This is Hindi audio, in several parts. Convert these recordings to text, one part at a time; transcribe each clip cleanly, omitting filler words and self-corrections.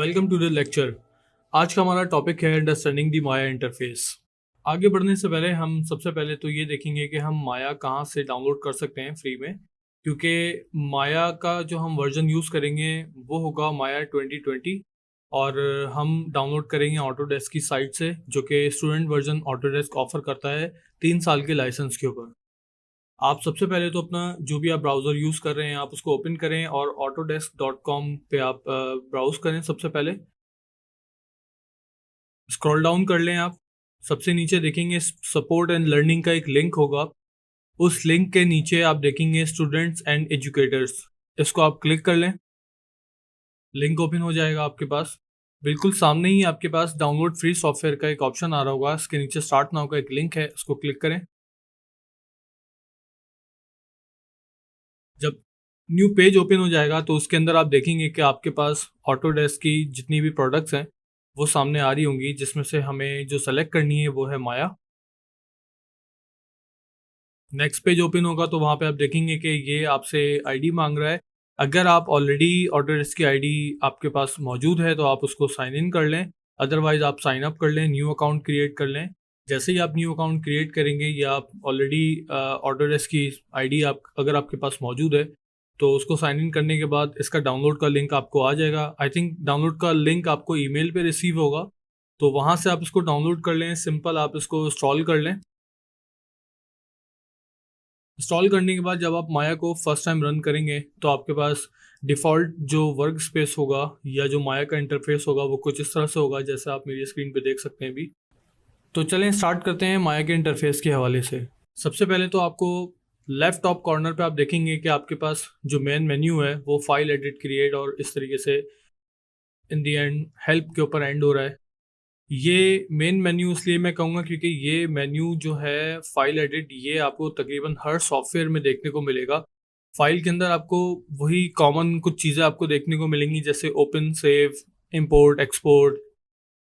Welcome to the lecture. आज का हमारा टॉपिक है अंडरस्टैंडिंग द माया इंटरफेस। आगे बढ़ने से पहले हम सबसे पहले तो ये देखेंगे कि हम माया कहाँ से डाउनलोड कर सकते हैं फ्री में, क्योंकि माया का जो हम वर्जन यूज़ करेंगे वो होगा माया 2020 और हम डाउनलोड करेंगे ऑटोडेस्क की साइट से, जो कि स्टूडेंट वर्जन ऑटोडेस्क ऑफर करता है 3 साल के लाइसेंस के ऊपर। आप सबसे पहले तो अपना जो भी आप ब्राउज़र यूज़ कर रहे हैं आप उसको ओपन करें और autodesk.com पे आप ब्राउज़ करें। सबसे पहले स्क्रॉल डाउन कर लें आप, सबसे नीचे देखेंगे सपोर्ट एंड लर्निंग का एक लिंक होगा। उस लिंक के नीचे आप देखेंगे स्टूडेंट्स एंड एजुकेटर्स, इसको आप क्लिक कर लें। लिंक ओपन हो जाएगा आपके पास। बिल्कुल सामने ही आपके पास डाउनलोड फ्री सॉफ्टवेयर का एक ऑप्शन आ रहा होगा, इसके नीचे स्टार्ट नाउ का एक लिंक है, उसको क्लिक करें। जब न्यू पेज ओपन हो जाएगा तो उसके अंदर आप देखेंगे कि आपके पास ऑटोडेस्क की जितनी भी प्रोडक्ट्स हैं वो सामने आ रही होंगी, जिसमें से हमें जो सेलेक्ट करनी है वो है माया। नेक्स्ट पेज ओपन होगा तो वहाँ पे आप देखेंगे कि ये आपसे आईडी मांग रहा है। अगर आप ऑलरेडी ऑटोडेस्क की आईडी आपके पास मौजूद है तो आप उसको साइन इन कर लें, अदरवाइज आप साइन अप कर लें, न्यू अकाउंट क्रिएट कर लें। जैसे ही आप न्यू अकाउंट क्रिएट करेंगे या आप ऑलरेडी ऑटोडेस्क की आईडी आप अगर आपके पास मौजूद है तो उसको साइन इन करने के बाद इसका डाउनलोड का लिंक आपको आ जाएगा। आई थिंक डाउनलोड का लिंक आपको ईमेल पे रिसीव होगा, तो वहाँ से आप इसको डाउनलोड कर लें। सिंपल आप इसको इंस्टॉल कर लें। इंस्टॉल करने के बाद जब आप माया को फर्स्ट टाइम रन करेंगे तो आपके पास डिफ़ॉल्ट जो वर्क स्पेस होगा या जो माया का इंटरफेस होगा वो कुछ इस तरह से होगा, जैसे आप मेरी स्क्रीन पे देख सकते हैं अभी। तो चलें स्टार्ट करते हैं माया के इंटरफेस के हवाले से। सबसे पहले तो आपको लेफ्ट टॉप कॉर्नर पे आप देखेंगे कि आपके पास जो मेन मेन्यू है वो फाइल एडिट क्रिएट और इस तरीके से इन दी एंड हेल्प के ऊपर एंड हो रहा है। ये मेन मेन्यू इसलिए मैं कहूँगा क्योंकि ये मेन्यू जो है फाइल एडिट, ये आपको तकरीबन हर सॉफ्टवेयर में देखने को मिलेगा। फाइल के अंदर आपको वही कॉमन कुछ चीज़ें आपको देखने को मिलेंगी, जैसे ओपन, सेव, इंपोर्ट, एक्सपोर्ट,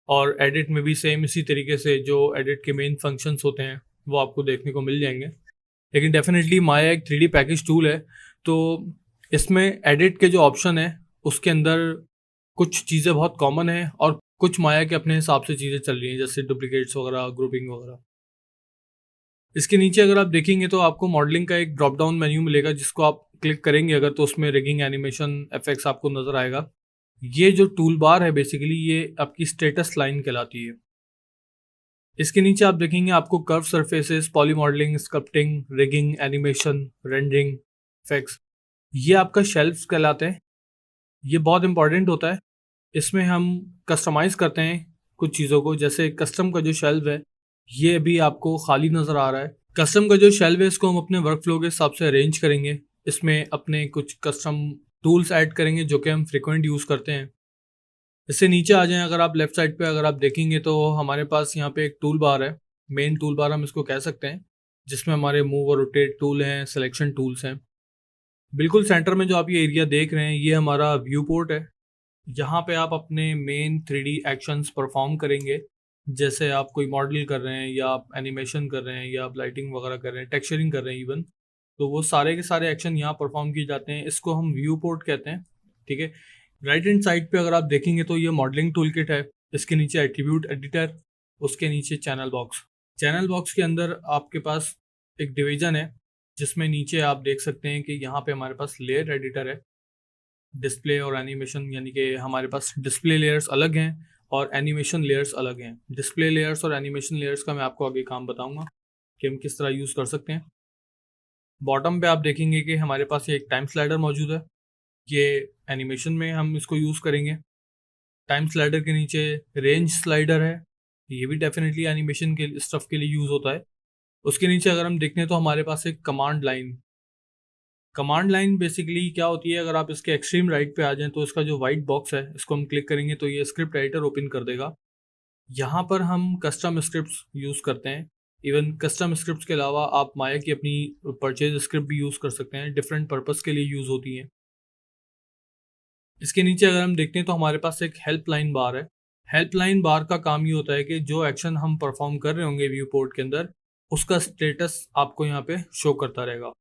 और एडिट में भी सेम इसी तरीके से जो एडिट के मेन फंक्शंस होते हैं वो आपको देखने को मिल जाएंगे। लेकिन डेफिनेटली माया एक 3D पैकेज टूल है, तो इसमें एडिट के जो ऑप्शन है उसके अंदर कुछ चीज़ें बहुत कॉमन है और कुछ माया के अपने हिसाब से चीज़ें चल रही हैं, जैसे डुप्लीकेट्स वगैरह, ग्रुपिंग वगैरह। इसके नीचे अगर आप देखेंगे तो आपको मॉडलिंग का एक ड्रॉप डाउन मेन्यू मिलेगा, जिसको आप क्लिक करेंगे अगर तो उसमें रिगिंग, एनिमेशन, इफेक्ट्स आपको नज़र आएगा। ये जो टूल बार है बेसिकली ये आपकी स्टेटस लाइन कहलाती है। इसके नीचे आप देखेंगे आपको curve surfaces, poly modelling, sculpting, rigging, animation, rendering, effects, ये आपका शेल्फ्स कहलाते हैं। ये बहुत इंपॉर्टेंट होता है। इसमें हम कस्टमाइज़ करते हैं कुछ चीज़ों को, जैसे कस्टम का जो शेल्व है ये अभी आपको खाली नज़र आ रहा है। कस्टम का जो शेल्व है इसको हम अपने वर्क फ्लो के हिसाब से अरेंज करेंगे। इसमें अपने कुछ कस्टम टूल्स ऐड करेंगे जो कि हम फ्रिक्वेंट यूज़ करते हैं। इससे नीचे आ जाएं, अगर आप लेफ्ट साइड पे अगर आप देखेंगे तो हमारे पास यहाँ पे एक टूल बार है, मेन टूल बार हम इसको कह सकते हैं, जिसमें हमारे मूव और रोटेट टूल हैं, सिलेक्शन टूल्स हैं। बिल्कुल सेंटर में जो आप ये एरिया देख रहे हैं ये हमारा व्यू पोर्ट है। यहाँ पे आप अपने मेन 3D एक्शंस परफॉर्म करेंगे, जैसे आप कोई मॉडल कर रहे हैं या आप एनिमेशन कर रहे हैं या आप लाइटिंग वगैरह कर रहे हैं, टेक्सचरिंग कर रहे हैं इवन, तो वो सारे के सारे एक्शन यहाँ परफॉर्म किए जाते हैं। इसको हम व्यू पोर्ट कहते हैं। ठीक है। राइट हैंड साइड पे अगर आप देखेंगे तो ये मॉडलिंग टूल किट है, इसके नीचे एट्रीब्यूट एडिटर, उसके नीचे चैनल बॉक्स। चैनल बॉक्स के अंदर आपके पास एक डिवीजन है, जिसमें नीचे आप देख सकते हैं कि यहाँ पे हमारे पास लेयर एडिटर है, डिस्प्ले और एनिमेशन, यानी कि हमारे पास डिस्प्ले लेयर्स अलग हैं और एनिमेशन लेयर्स अलग हैं। डिस्प्ले लेयर्स और एनिमेशन लेयर्स का मैं आपको आगे काम बताऊंगा कि हम किस तरह यूज़ कर सकते हैं। बॉटम पे आप देखेंगे कि हमारे पास ये एक टाइम स्लाइडर मौजूद है, ये एनिमेशन में हम इसको यूज़ करेंगे। टाइम स्लाइडर के नीचे रेंज स्लाइडर है, ये भी डेफिनेटली एनिमेशन के स्टफ के लिए यूज़ होता है। उसके नीचे अगर हम देखें तो हमारे पास एक कमांड लाइन बेसिकली क्या होती है, अगर आप इसके एक्सट्रीम राइट पे आ जाएं तो इसका जो वाइट बॉक्स है इसको हम क्लिक करेंगे तो ये स्क्रिप्ट एडिटर ओपन कर देगा। यहाँ पर हम कस्टम स्क्रिप्ट्स यूज़ करते हैं। इवन कस्टम स्क्रिप्ट्स के अलावा आप माया की अपनी परचेज स्क्रिप्ट भी यूज़ कर सकते हैं, डिफरेंट पर्पस के लिए यूज़ होती हैं। इसके नीचे अगर हम देखते हैं तो हमारे पास एक हेल्पलाइन बार है। हेल्पलाइन बार का काम ये होता है कि जो एक्शन हम परफॉर्म कर रहे होंगे व्यू पोर्ट के अंदर, उसका स्टेटस आपको यहाँ पे शो करता रहेगा।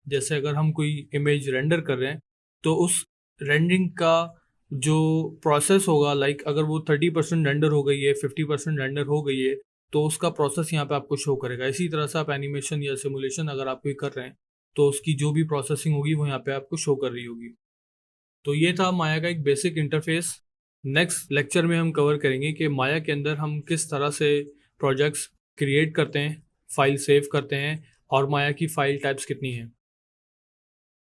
जैसे अगर हम कोई इमेज रेंडर कर रहे हैं तो उस रेंडरिंग का जो प्रोसेस होगा, लाइक अगर वो 30% रेंडर हो गई है, 50% रेंडर हो गई है, तो उसका प्रोसेस यहाँ पे आपको शो करेगा। इसी तरह से आप एनिमेशन या सिमुलेशन अगर आप कोई कर रहे हैं तो उसकी जो भी प्रोसेसिंग होगी वो यहाँ पे आपको शो कर रही होगी। तो ये था माया का एक बेसिक इंटरफेस। नेक्स्ट लेक्चर में हम कवर करेंगे कि माया के अंदर हम किस तरह से प्रोजेक्ट्स क्रिएट करते हैं, फाइल सेव करते हैं, और माया की फाइल टाइप्स कितनी हैं।